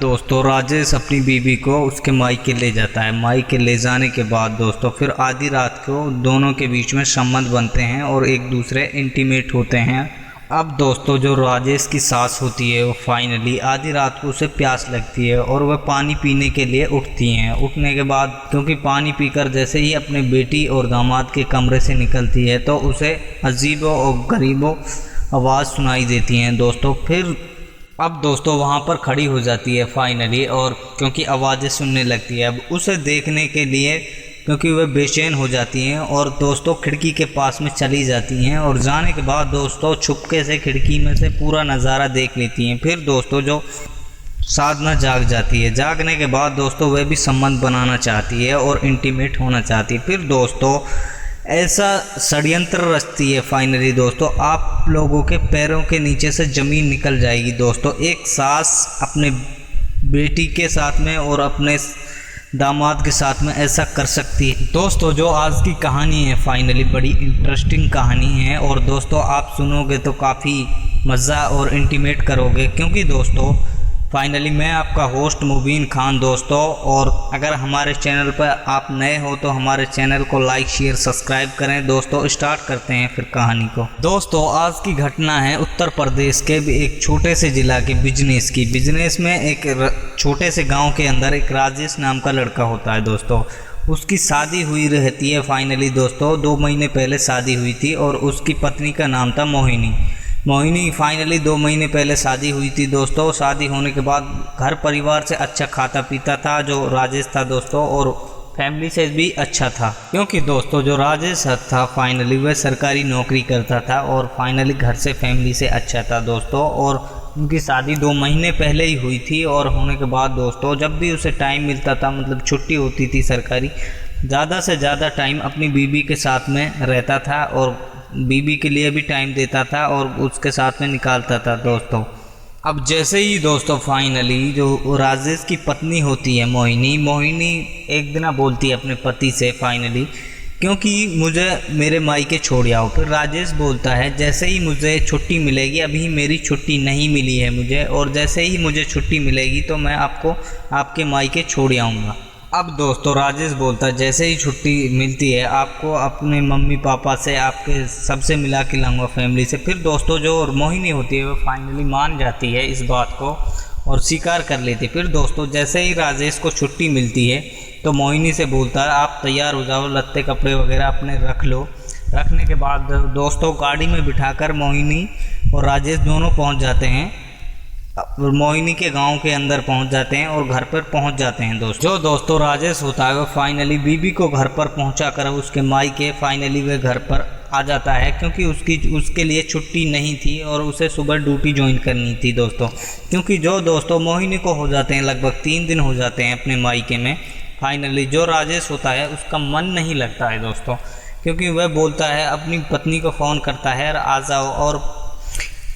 दोस्तों राजेश अपनी बीवी को उसके मायके ले जाता है। मायके ले जाने के बाद दोस्तों फिर आधी रात को दोनों के बीच में संबंध बनते हैं और एक दूसरे इंटीमेट होते हैं। अब दोस्तों जो राजेश की सास होती है वो फाइनली आधी रात को उसे प्यास लगती है और वह पानी पीने के लिए उठती हैं। उठने के बाद क्योंकि पानी पीकर जैसे ही अपने बेटी और दामाद के कमरे से निकलती है तो उसे अजीबो और गरीबो आवाज़ सुनाई देती हैं दोस्तों। फिर अब दोस्तों वहाँ पर खड़ी हो जाती है फाइनली, और क्योंकि आवाज़ें सुनने लगती है अब उसे देखने के लिए, क्योंकि वह बेचैन हो जाती हैं और दोस्तों खिड़की के पास में चली जाती हैं और जाने के बाद दोस्तों छुपके से खिड़की में से पूरा नज़ारा देख लेती हैं। फिर दोस्तों जो साधना जाग जाती है। जागने के बाद दोस्तों वह भी संबंध बनाना चाहती है और इंटीमेट होना चाहती है। फिर दोस्तों ऐसा षड्यंत्र रचती है फाइनली दोस्तों, आप लोगों के पैरों के नीचे से ज़मीन निकल जाएगी दोस्तों। एक सास अपने बेटी के साथ में और अपने दामाद के साथ में ऐसा कर सकती है दोस्तों। जो आज की कहानी है फाइनली बड़ी इंटरेस्टिंग कहानी है और दोस्तों आप सुनोगे तो काफ़ी मज़ा और इंटीमेट करोगे, क्योंकि दोस्तों फाइनली मैं आपका होस्ट मुबीन खान दोस्तों। और अगर हमारे चैनल पर आप नए हो तो हमारे चैनल को लाइक शेयर सब्सक्राइब करें दोस्तों। स्टार्ट करते हैं फिर कहानी को। दोस्तों आज की घटना है उत्तर प्रदेश के एक छोटे से ज़िला के बिजनेस की। बिजनेस में एक छोटे से गांव के अंदर एक राजेश नाम का लड़का होता है दोस्तों। उसकी शादी हुई रहती है फाइनली दोस्तों, 2 महीने पहले शादी हुई थी और उसकी पत्नी का नाम था मोहिनी फाइनली 2 महीने पहले शादी हुई थी दोस्तों। शादी होने के बाद घर परिवार से अच्छा खाता पीता था जो राजेश था दोस्तों, और फैमिली से भी अच्छा था, क्योंकि दोस्तों जो राजेश था फाइनली वह सरकारी नौकरी करता था और फाइनली घर से फैमिली से अच्छा था दोस्तों। और उनकी शादी 2 महीने पहले ही हुई थी और होने के बाद दोस्तों जब भी उसे टाइम मिलता था, मतलब छुट्टी होती थी सरकारी, ज़्यादा से ज़्यादा टाइम अपनी बीवी के साथ में रहता था और बीबी के लिए भी टाइम देता था और उसके साथ में निकालता था दोस्तों। अब जैसे ही दोस्तों फाइनली जो राजेश की पत्नी होती है मोहिनी एक दिन बोलती है अपने पति से फाइनली, क्योंकि मुझे मेरे मायके छोड़ आओ। फिर राजेश बोलता है जैसे ही मुझे छुट्टी मिलेगी, अभी मेरी छुट्टी नहीं मिली है मुझे, और जैसे ही मुझे छुट्टी मिलेगी तो मैं आपको आपके मायके छोड़ आऊँगा। अब दोस्तों राजेश बोलता है जैसे ही छुट्टी मिलती है आपको अपने मम्मी पापा से आपके सबसे मिला के लाऊंगा फैमिली से। फिर दोस्तों जो मोहिनी होती है वो फाइनली मान जाती है इस बात को और स्वीकार कर लेती है। फिर दोस्तों जैसे ही राजेश को छुट्टी मिलती है तो मोहिनी से बोलता है आप तैयार हो जाओ, लत्ते कपड़े वगैरह अपने रख लो। रखने के बाद दोस्तों गाड़ी में बिठाकर मोहिनी और राजेश दोनों पहुँच जाते हैं, मोहिनी के गांव के अंदर पहुंच जाते हैं और घर पर पहुंच जाते हैं दोस्तों। जो दोस्तों राजेश होता है वो फाइनली बीबी को घर पर पहुंचा कर उसके मायके फाइनली वे घर पर आ जाता है, क्योंकि उसके लिए छुट्टी नहीं थी और उसे सुबह ड्यूटी ज्वाइन करनी थी दोस्तों। क्योंकि जो दोस्तों मोहिनी को हो जाते हैं लगभग 3 दिन हो जाते हैं अपने मायके में। फाइनली जो राजेश होता है उसका मन नहीं लगता है दोस्तों, क्योंकि वह बोलता है अपनी पत्नी को फ़ोन करता है आ जाओ, और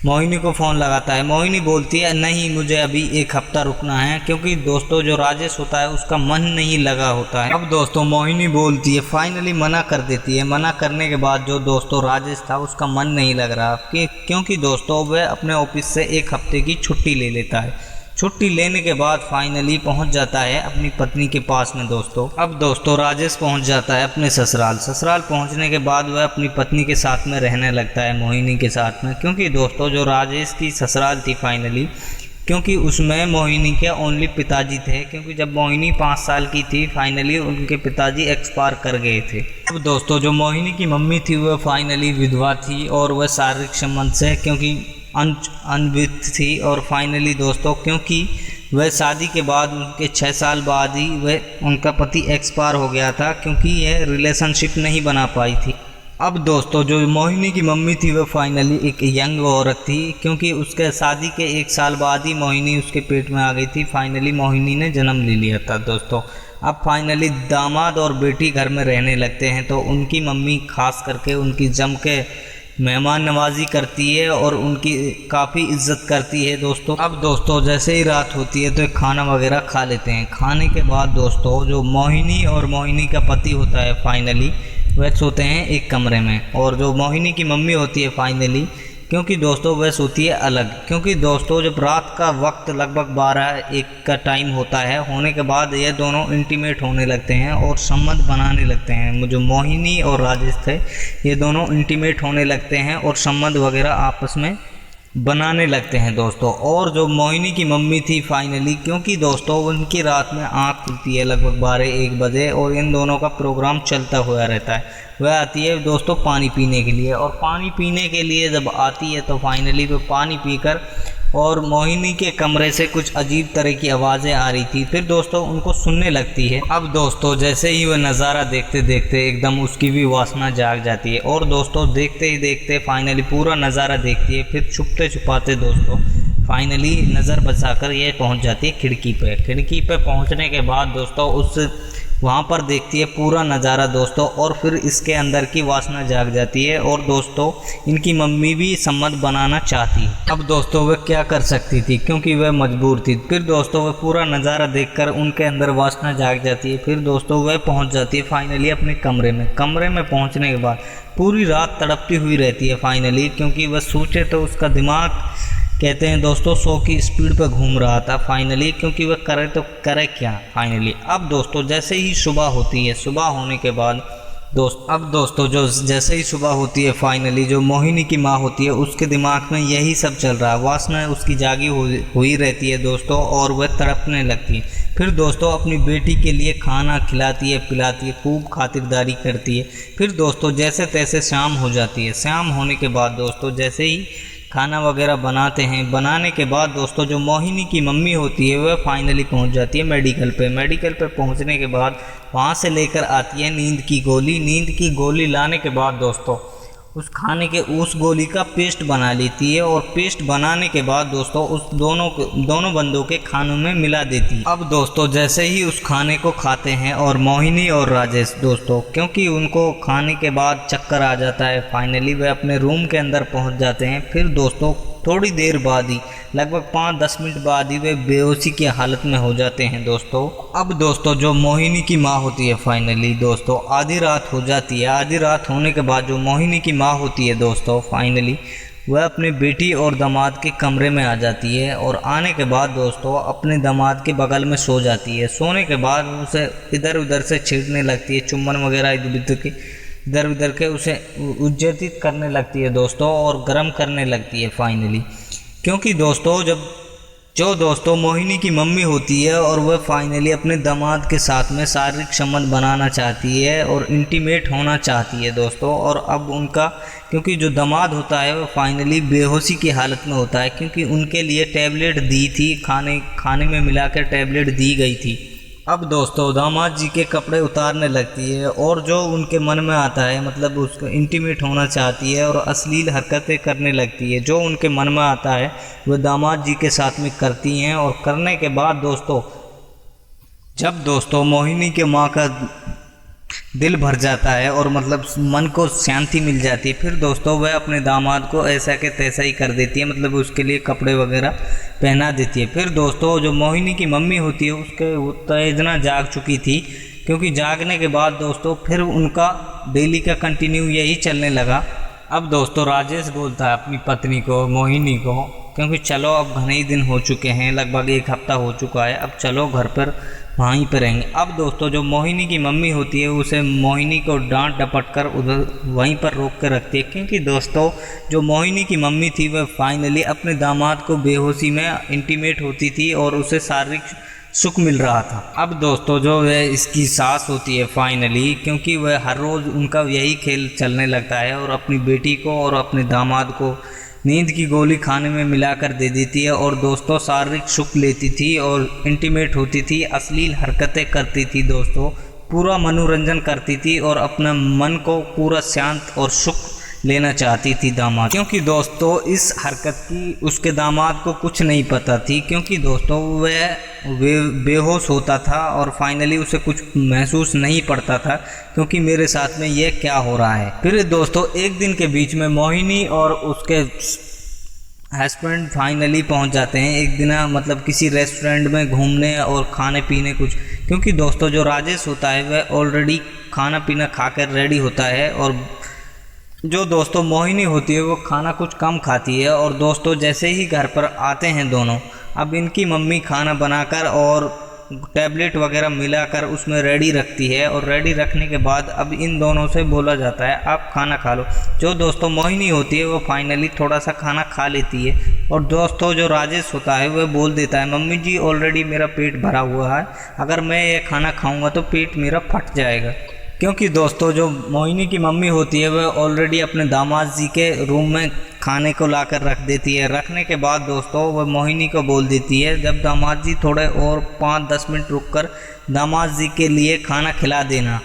मोहिनी को फ़ोन लगाता है। मोहिनी बोलती है नहीं मुझे अभी 1 हफ्ता रुकना है, क्योंकि दोस्तों जो राजेश होता है उसका मन नहीं लगा होता है। अब दोस्तों मोहिनी बोलती है फाइनली मना कर देती है। मना करने के बाद जो दोस्तों राजेश था उसका मन नहीं लग रहा, क्योंकि दोस्तों वह अपने ऑफिस से 1 हफ्ते की छुट्टी ले लेता है। छुट्टी लेने के बाद फाइनली पहुंच जाता है अपनी पत्नी के पास में दोस्तों। अब दोस्तों राजेश पहुंच जाता है अपने ससुराल पहुंचने के बाद वह अपनी पत्नी के साथ में रहने लगता है मोहिनी के साथ में, क्योंकि दोस्तों जो राजेश की ससुराल थी फाइनली, क्योंकि उसमें मोहिनी के ओनली पिताजी थे, क्योंकि जब मोहिनी 5 साल की थी फाइनली उनके पिताजी एक्सपायर कर गए थे। अब दोस्तों जो मोहिनी की मम्मी थी वह फाइनली विधवा थी और वह शारीरिक संबंध से क्योंकि अनवित थी, और फाइनली दोस्तों क्योंकि वह शादी के बाद उनके 6 साल बाद ही वह उनका पति एक्सपायर हो गया था, क्योंकि यह रिलेशनशिप नहीं बना पाई थी। अब दोस्तों जो मोहिनी की मम्मी थी वह फाइनली एक यंग औरत थी, क्योंकि उसके शादी के 1 साल बाद ही मोहिनी उसके पेट में आ गई थी। फाइनली मोहिनी ने जन्म ले लिया था दोस्तों। अब फाइनली दामाद और बेटी घर में रहने लगते हैं तो उनकी मम्मी खास करके उनकी जम के मेहमान नवाजी करती है और उनकी काफ़ी इज्जत करती है दोस्तों। अब दोस्तों जैसे ही रात होती है तो खाना वगैरह खा लेते हैं। खाने के बाद दोस्तों जो मोहिनी और मोहिनी का पति होता है फाइनली वह सोते हैं एक कमरे में, और जो मोहिनी की मम्मी होती है फाइनली क्योंकि दोस्तों वह सोती है अलग। क्योंकि दोस्तों जब रात का वक्त लगभग 12-1 का टाइम होता है, होने के बाद ये दोनों इंटीमेट होने लगते हैं और संबंध बनाने लगते हैं। जो मोहिनी और राजेश थे ये दोनों इंटीमेट होने लगते हैं और संबंध वगैरह आपस में बनाने लगते हैं दोस्तों। और जो मोहिनी की मम्मी थी फाइनली, क्योंकि दोस्तों उनकी रात में आँख खुलती है लगभग 12-1 बजे और इन दोनों का प्रोग्राम चलता हुआ रहता है, वह आती है दोस्तों पानी पीने के लिए। और पानी पीने के लिए जब आती है तो फाइनली वो पानी पीकर, और मोहिनी के कमरे से कुछ अजीब तरह की आवाज़ें आ रही थी, फिर दोस्तों उनको सुनने लगती है। अब दोस्तों जैसे ही वह नज़ारा देखते देखते एकदम उसकी भी वासना जाग जाती है और दोस्तों देखते ही देखते फाइनली पूरा नज़ारा देखती है। फिर छुपते छुपाते दोस्तों फाइनली नज़र बचाकर ये पहुंच जाती है खिड़की पे। खिड़की पे पहुंचने के बाद दोस्तों उस वहाँ पर देखती है पूरा नज़ारा दोस्तों, और फिर इसके अंदर की वासना जाग जाती है और दोस्तों इनकी मम्मी भी सम्मत बनाना चाहती। अब दोस्तों वह क्या कर सकती थी, क्योंकि वह मजबूर थी। फिर दोस्तों वह पूरा नज़ारा देखकर उनके अंदर वासना जाग जाती है। फिर दोस्तों वह पहुँच जाती है फाइनली अपने कमरे में। कमरे में पहुँचने के बाद पूरी रात तड़पती हुई रहती है फाइनली, क्योंकि वह सोचे तो उसका दिमाग कहते हैं दोस्तों 100 की स्पीड पर घूम रहा था फाइनली, क्योंकि वह करे तो करे क्या फाइनली। अब दोस्तों जैसे ही सुबह होती है, सुबह होने के बाद दोस्तों जो जैसे ही सुबह होती है फाइनली, जो मोहिनी की माँ होती है उसके दिमाग में यही सब चल रहा है, वासना उसकी जागी हुई रहती है दोस्तों, और वह तड़पने लगती है। फिर दोस्तों अपनी बेटी के लिए खाना खिलाती है, पिलाती है, खूब खातिरदारी करती है। फिर दोस्तों जैसे तैसे शाम हो जाती है। शाम होने के बाद दोस्तों जैसे ही खाना वगैरह बनाते हैं, बनाने के बाद दोस्तों जो मोहिनी की मम्मी होती है वह फाइनली पहुंच जाती है मेडिकल पे। मेडिकल पे पहुंचने के बाद वहां से लेकर आती है नींद की गोली। नींद की गोली लाने के बाद दोस्तों उस खाने के उस गोली का पेस्ट बना लेती है, और पेस्ट बनाने के बाद दोस्तों उस दोनों बंदों के खानों में मिला देती है। अब दोस्तों जैसे ही उस खाने को खाते हैं और मोहिनी और राजेश दोस्तों, क्योंकि उनको खाने के बाद चक्कर आ जाता है, फाइनली वे अपने रूम के अंदर पहुंच जाते हैं। फिर दोस्तों थोड़ी देर बाद ही लगभग 5-10 मिनट बाद ही वे बेहोशी की हालत में हो जाते हैं दोस्तों। अब दोस्तों जो मोहिनी की माँ होती है फाइनली दोस्तों आधी रात हो जाती है। आधी रात होने के बाद जो मोहिनी की माँ होती है दोस्तों फाइनली वह अपने बेटी और दामाद के कमरे में आ जाती है, और आने के बाद दोस्तों अपने दामाद के बगल में सो जाती है। सोने के बाद उसे इधर उधर से छेड़ने लगती है, चुम्बन वगैरह इधर उधर के उसे उज्जतित करने लगती है दोस्तों, और गर्म करने लगती है फाइनली। क्योंकि दोस्तों दोस्तों मोहिनी की मम्मी होती है और वह फाइनली अपने दामाद के साथ में शारीरिक संबंध बनाना चाहती है और इंटीमेट होना चाहती है दोस्तों। और अब उनका, क्योंकि जो दामाद होता है वह फाइनली बेहोशी की हालत में होता है, क्योंकि उनके लिए टैबलेट दी थी, खाने में मिलाकर टैबलेट दी गई थी। अब दोस्तों दामाद जी के कपड़े उतारने लगती है और जो उनके मन में आता है, मतलब उसको इंटीमेट होना चाहती है और अश्लील हरकतें करने लगती है। जो उनके मन में आता है वह दामाद जी के साथ में करती हैं, और करने के बाद दोस्तों जब दोस्तों मोहिनी के माँ का दिल भर जाता है और मतलब मन को शांति मिल जाती है, फिर दोस्तों वह अपने दामाद को ऐसा के तैसा ही कर देती है, मतलब उसके लिए कपड़े वगैरह पहना देती है। फिर दोस्तों जो मोहिनी की मम्मी होती है उसके उत्तेजना जाग चुकी थी, क्योंकि जागने के बाद दोस्तों फिर उनका डेली का कंटिन्यू यही चलने लगा। अब दोस्तों राजेश बोलता है अपनी पत्नी को, मोहिनी को, क्योंकि चलो अब घने ही दिन हो चुके हैं, लगभग 1 हफ्ता हो चुका है, अब चलो घर पर वहीं पर रहेंगे। अब दोस्तों जो मोहिनी की मम्मी होती है उसे मोहिनी को डांट डपट कर उधर वहीं पर रोक कर रखती है, क्योंकि दोस्तों जो मोहिनी की मम्मी थी वह फाइनली अपने दामाद को बेहोशी में इंटीमेट होती थी और उसे शारीरिक सुख मिल रहा था। अब दोस्तों जो है इसकी सास होती है फाइनली, क्योंकि वह हर रोज़ उनका यही खेल चलने लगता है और अपनी बेटी को और अपने दामाद को नींद की गोली खाने में मिलाकर दे देती है, और दोस्तों शारीरिक सुख लेती थी और इंटीमेट होती थी, अश्लील हरकतें करती थी दोस्तों, पूरा मनोरंजन करती थी और अपना मन को पूरा शांत और सुख लेना चाहती थी दामाद। क्योंकि दोस्तों इस हरकत की उसके दामाद को कुछ नहीं पता थी, क्योंकि दोस्तों वह बेहोश होता था और फाइनली उसे कुछ महसूस नहीं पड़ता था, क्योंकि मेरे साथ में ये क्या हो रहा है। फिर दोस्तों एक दिन के बीच में मोहिनी और उसके हस्बैंड फाइनली पहुंच जाते हैं एक दिन, मतलब किसी रेस्टोरेंट में घूमने और खाने पीने कुछ, क्योंकि दोस्तों जो राजेश होता है वह ऑलरेडी खाना पीना खाकर रेडी होता है और जो दोस्तों मोहिनी होती है वो खाना कुछ कम खाती है, और दोस्तों जैसे ही घर पर आते हैं दोनों, अब इनकी मम्मी खाना बनाकर और टैबलेट वगैरह मिलाकर उसमें रेडी रखती है, और रेडी रखने के बाद अब इन दोनों से बोला जाता है आप खाना खा लो। जो दोस्तों मोहिनी होती है वो फाइनली थोड़ा सा खाना खा लेती है, और दोस्तों जो राजेश होता है वह बोल देता है मम्मी जी ऑलरेडी मेरा पेट भरा हुआ है, अगर मैं ये खाना खाऊंगा तो पेट मेरा फट जाएगा। क्योंकि दोस्तों जो मोहिनी की मम्मी होती है वह ऑलरेडी अपने दामाद जी के रूम में खाने को लाकर रख देती है। रखने के बाद दोस्तों वह मोहिनी को बोल देती है जब दामाद जी थोड़े और 5-10 मिनट रुककर दामाद जी के लिए खाना खिला देना।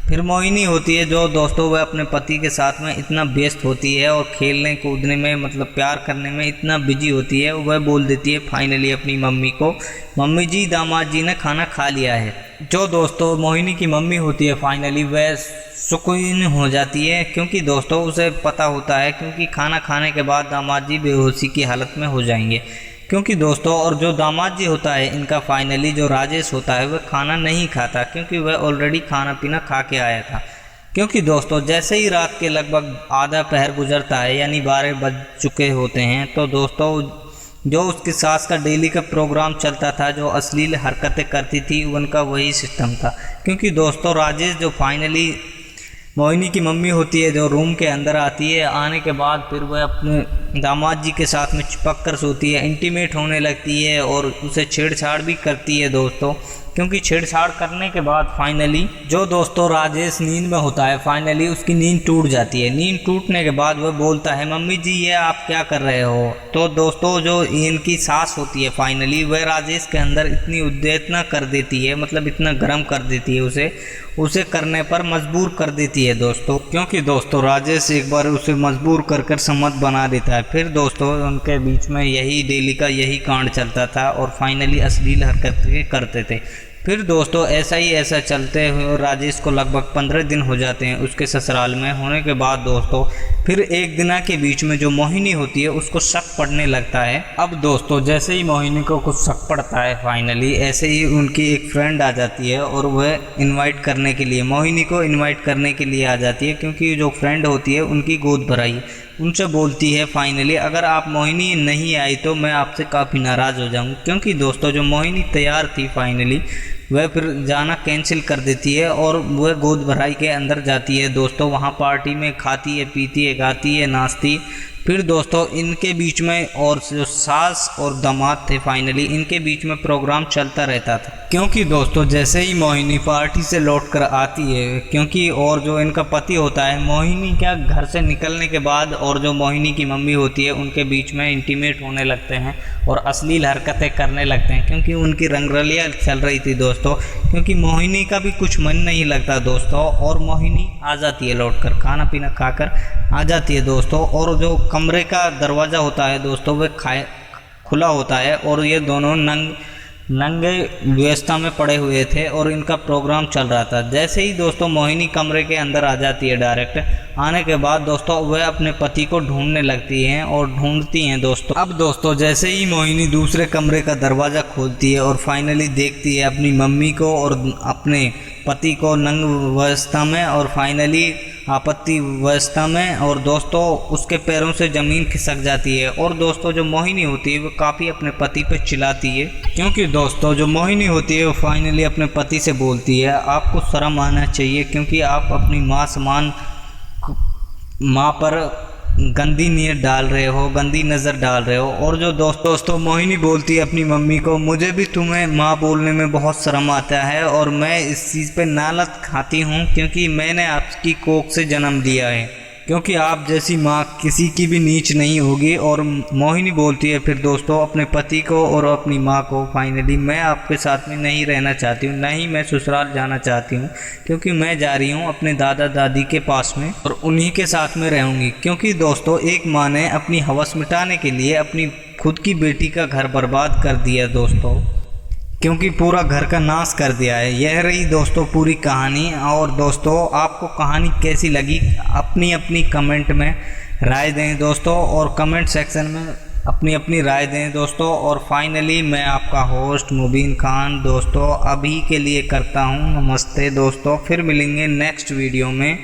फिर मोहिनी होती है जो दोस्तों वह अपने पति के साथ में इतना व्यस्त होती है और खेलने कूदने में मतलब प्यार करने में इतना बिजी होती है, वह बोल देती है फाइनली अपनी मम्मी को मम्मी जी दामाद जी ने खाना खा लिया है। जो दोस्तों मोहिनी की मम्मी होती है फाइनली वह सुकून हो जाती है, क्योंकि दोस्तों उसे पता होता है क्योंकि खाना खाने के बाद दामाद जी बेहोशी की हालत में हो जाएंगे। क्योंकि दोस्तों और जो दामाद जी होता है इनका फाइनली जो राजेश होता है वह खाना नहीं खाता, क्योंकि वह ऑलरेडी खाना पीना खा के आया था। क्योंकि दोस्तों जैसे ही रात के लगभग आधा पहर गुजरता है यानी 12 बज चुके होते हैं, तो दोस्तों जो उसकी सास का डेली का प्रोग्राम चलता था, जो अश्लील हरकतें करती थी, उनका वही सिस्टम था। क्योंकि दोस्तों राजेश जो फाइनली मोहिनी की मम्मी होती है जो रूम के अंदर आती है, आने के बाद फिर वह अपने दामाद जी के साथ में चिपक कर सोती है, इंटीमेट होने लगती है और उसे छेड़छाड़ भी करती है दोस्तों। क्योंकि छेड़छाड़ करने के बाद फाइनली जो दोस्तों राजेश नींद में होता है, फाइनली उसकी नींद टूट जाती है। नींद टूटने के बाद वह बोलता है मम्मी जी ये आप क्या कर रहे हो। तो दोस्तों जो इनकी सास होती है फाइनली वह राजेश के अंदर इतनी उद्वेजना कर देती है, मतलब इतना गर्म कर देती है, उसे करने पर मजबूर कर देती है दोस्तों। क्योंकि दोस्तों राजेश एक बार उसे मजबूर कर सम्मत बना देता है। फिर दोस्तों उनके बीच में यही डेली का यही कांड चलता था और फाइनली अश्लील हरकतें करते थे। फिर दोस्तों ऐसा चलते हुए राजेश को लगभग 15 दिन हो जाते हैं उसके ससुराल में होने के बाद दोस्तों फिर एक दिन के बीच में जो मोहिनी होती है उसको शक पड़ने लगता है। अब दोस्तों जैसे ही मोहिनी को कुछ शक पड़ता है फाइनली ऐसे ही उनकी एक फ्रेंड आ जाती है और वह इनवाइट करने के लिए मोहिनी को इनवाइट करने के लिए आ जाती है, क्योंकि जो फ्रेंड होती है उनकी गोद भराई। उनसे बोलती है फाइनली अगर आप मोहिनी नहीं आई तो मैं आपसे काफ़ी नाराज़ हो जाऊँ। क्योंकि दोस्तों जो मोहिनी तैयार थी फाइनली वह फिर जाना कैंसिल कर देती है और वह गोद भराई के अंदर जाती है दोस्तों। वहाँ पार्टी में खाती है, पीती है, गाती है, नाचती। फिर दोस्तों इनके बीच में और जो सास और दामाद थे फाइनली इनके बीच में प्रोग्राम चलता रहता था। क्योंकि दोस्तों जैसे ही मोहिनी पार्टी से लौट कर आती है, क्योंकि और जो इनका पति होता है मोहिनी क्या घर से निकलने के बाद और जो मोहिनी की मम्मी होती है उनके बीच में इंटीमेट होने लगते हैं और अश्लील हरकतें करने लगते हैं, क्योंकि उनकी रंगरलियाँ चल रही थी दोस्तों। क्योंकि मोहिनी का भी कुछ मन नहीं लगता दोस्तों और मोहिनी आ जाती है लौट कर खाना पीना खाकर आ जाती है दोस्तों। और जो कमरे का दरवाज़ा होता है दोस्तों वह खुला होता है और ये दोनों नंगे व्यवस्था में पड़े हुए थे और इनका प्रोग्राम चल रहा था। जैसे ही दोस्तों मोहिनी कमरे के अंदर आ जाती है डायरेक्ट आने के बाद दोस्तों वह अपने पति को ढूंढने लगती हैं और ढूंढती हैं दोस्तों। अब दोस्तों जैसे ही मोहिनी दूसरे कमरे का दरवाज़ा खोलती है और फाइनली देखती है अपनी मम्मी को और अपने पति को नंग अवस्था में और फाइनली आपत्ति अवस्था में, और दोस्तों उसके पैरों से ज़मीन खिसक जाती है। और दोस्तों जो मोहिनी होती है वो काफ़ी अपने पति पे चिल्लाती है, क्योंकि दोस्तों जो मोहिनी होती है वो फाइनली अपने पति से बोलती है आपको शर्म आना चाहिए, क्योंकि आप अपनी माँ समान माँ पर गंदी नीयत डाल रहे हो, गंदी नज़र डाल रहे हो। और जो दोस्तों मोहिनी बोलती है अपनी मम्मी को मुझे भी तुम्हें माँ बोलने में बहुत शर्म आता है और मैं इस चीज़ पे नालत खाती हूँ, क्योंकि मैंने आपकी कोख से जन्म दिया है, क्योंकि आप जैसी माँ किसी की भी नीच नहीं होगी। और मोहिनी बोलती है फिर दोस्तों अपने पति को और अपनी माँ को फाइनली मैं आपके साथ में नहीं रहना चाहती हूँ, नहीं मैं ससुराल जाना चाहती हूँ, क्योंकि मैं जा रही हूँ अपने दादा दादी के पास में और उन्हीं के साथ में रहूँगी। क्योंकि दोस्तों एक माँ ने अपनी हवस मिटाने के लिए अपनी खुद की बेटी का घर बर्बाद कर दिया दोस्तों, क्योंकि पूरा घर का नाश कर दिया है। यह रही दोस्तों पूरी कहानी। और दोस्तों आपको कहानी कैसी लगी अपनी अपनी कमेंट में राय दें दोस्तों, और कमेंट सेक्शन में अपनी अपनी राय दें दोस्तों। और फाइनली मैं आपका होस्ट मुबीन खान दोस्तों अभी के लिए करता हूँ नमस्ते दोस्तों। फिर मिलेंगे नेक्स्ट वीडियो में।